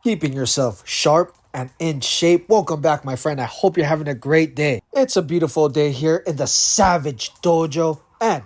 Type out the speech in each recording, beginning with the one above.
keeping yourself sharp and in shape. Welcome back, my friend. I hope you're having a great day. It's a beautiful day here in the Savage Dojo. And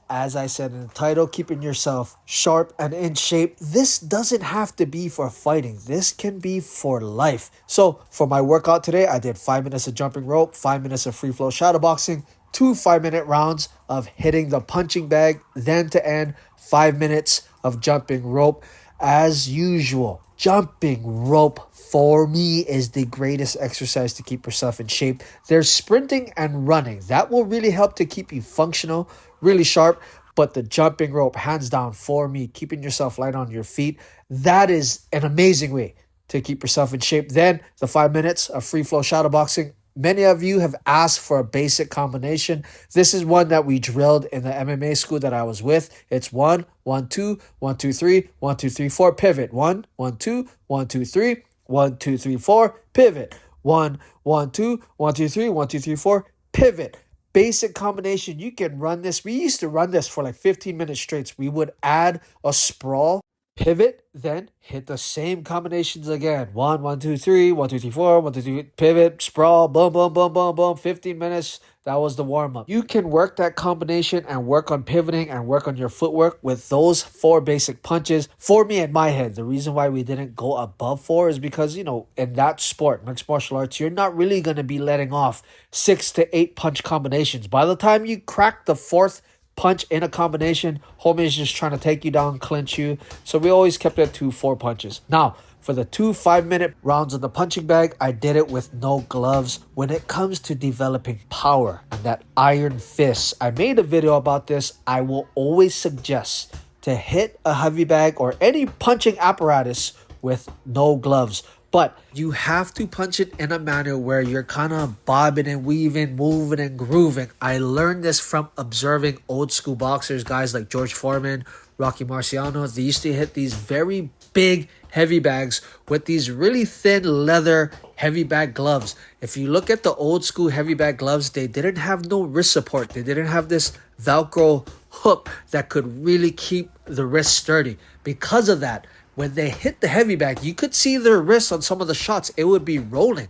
as I said in the title, keeping yourself sharp and in shape. This doesn't have to be for fighting. This can be for life. So for my workout today, I did 5 minutes of jumping rope, 5 minutes of free flow shadow boxing, two 5-minute rounds of hitting the punching bag, then to end 5 minutes of jumping rope. As usual, jumping rope for me is the greatest exercise to keep yourself in shape. There's sprinting and running. That will really help to keep you functional, really sharp. But the jumping rope, hands down for me, keeping yourself light on your feet, that is an amazing way to keep yourself in shape. Then the 5 minutes of free flow shadow boxing. Many of you have asked for a basic combination. This is one that we drilled in the MMA school that I was with. It's 1, 1, 2, 1, 2, 3, 1, 2, 3, 4, pivot. 1, 1, 2, 1, 2, 3, 1, 2, 3, 4, pivot. 1, 1, 2, 1, 2, 3, 1, 2, 3, 4, pivot. Basic combination. You can run this. We used to run this for like 15 minutes straight. We would add a sprawl, pivot, then hit the same combinations again. 1, 1, 2, 3, 1, 2, 3, 4, 1, 2, 3, pivot, sprawl, boom, boom, boom, boom, boom. 15 minutes. That was the warm up. You can work that combination and work on pivoting and work on your footwork with those 4 basic punches. For me, in my head, the reason why we didn't go above 4 is because, in that sport, mixed martial arts, you're not really going to be letting off 6 to 8 punch combinations. By the time you crack the 4th punch in a combination, homie is just trying to take you down, clinch you. So we always kept it to 4 punches. Now, for the 2 5-minute rounds of the punching bag, I did it with no gloves. When it comes to developing power and that iron fist, I made a video about this. I will always suggest to hit a heavy bag or any punching apparatus with no gloves. But you have to punch it in a manner where you're kind of bobbing and weaving, moving and grooving. I learned this from observing old school boxers, guys like George Foreman, Rocky Marciano. They used to hit these very big heavy bags with these really thin leather heavy bag gloves. If you look at the old school heavy bag gloves, they didn't have no wrist support. They didn't have this Velcro hook that could really keep the wrist sturdy. Because of that, when they hit the heavy bag, you could see their wrists on some of the shots. It would be rolling.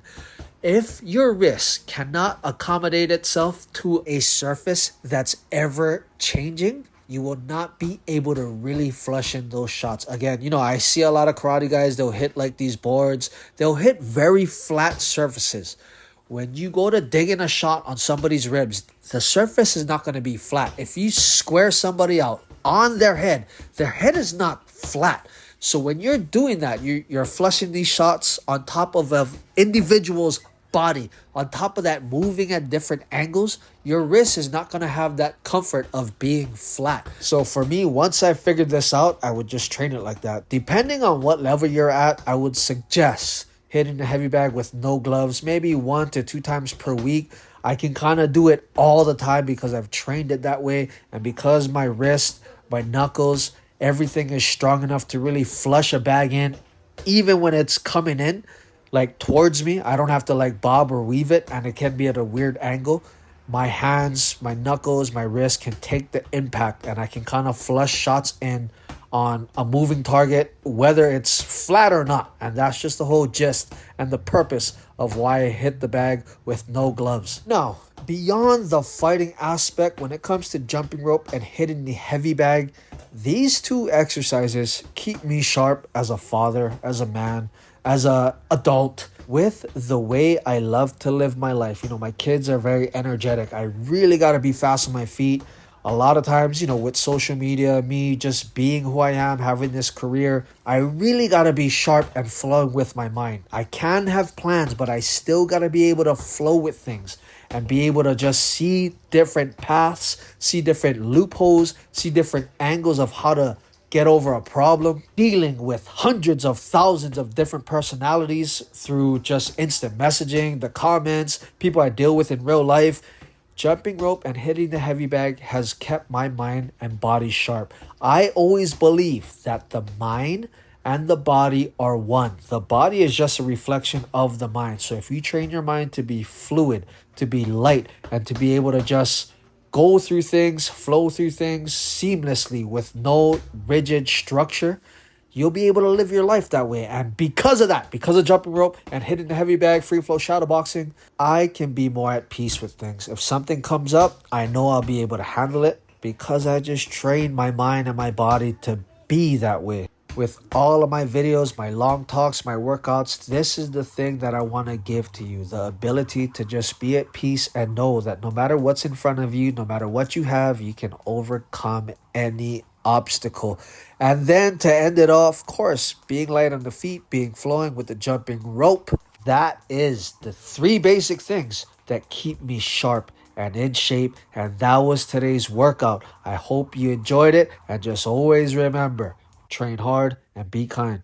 If your wrist cannot accommodate itself to a surface that's ever changing, you will not be able to really flush in those shots. Again, I see a lot of karate guys, they'll hit like these boards. They'll hit very flat surfaces. When you go to dig in a shot on somebody's ribs, the surface is not going to be flat. If you square somebody out on their head is not flat. So when you're doing that, you're flushing these shots on top of an individual's body. On top of that, moving at different angles, your wrist is not going to have that comfort of being flat. So for me, once I figured this out, I would just train it like that. Depending on what level you're at, I would suggest hitting the heavy bag with no gloves, maybe 1 to 2 times per week. I can kind of do it all the time because I've trained it that way. And because my wrist, my knuckles, everything is strong enough to really flush a bag in, even when it's coming in, like towards me. I don't have to like bob or weave it, and it can be at a weird angle. My hands, my knuckles, my wrist can take the impact, and I can kind of flush shots in on a moving target, whether it's flat or not. And that's just the whole gist and the purpose of why I hit the bag with no gloves. Now, beyond the fighting aspect, when it comes to jumping rope and hitting the heavy bag, these 2 exercises keep me sharp as a father, as a man, as a adult, with the way I love to live my life. My kids are very energetic. I really got to be fast on my feet. A lot of times, with social media, me just being who I am, having this career, I really got to be sharp and flowing with my mind. I can have plans, but I still got to be able to flow with things and be able to just see different paths, see different loopholes, see different angles of how to get over a problem. Dealing with hundreds of thousands of different personalities through just instant messaging, the comments, people I deal with in real life. Jumping rope and hitting the heavy bag has kept my mind and body sharp. I always believe that the mind and the body are one. The body is just a reflection of the mind. So if you train your mind to be fluid, to be light, and to be able to just go through things, flow through things seamlessly with no rigid structure, you'll be able to live your life that way. And because of that, because of jumping rope and hitting the heavy bag, free flow shadow boxing, I can be more at peace with things. If something comes up, I know I'll be able to handle it because I just train my mind and my body to be that way. With all of my videos, my long talks, my workouts, this is the thing that I want to give to you. The ability to just be at peace and know that no matter what's in front of you, no matter what you have, you can overcome any obstacle. And then to end it off, of course, being light on the feet, being flowing with the jumping rope. That is the three basic things that keep me sharp and in shape. And that was today's workout. I hope you enjoyed it. And just always remember, train hard and be kind.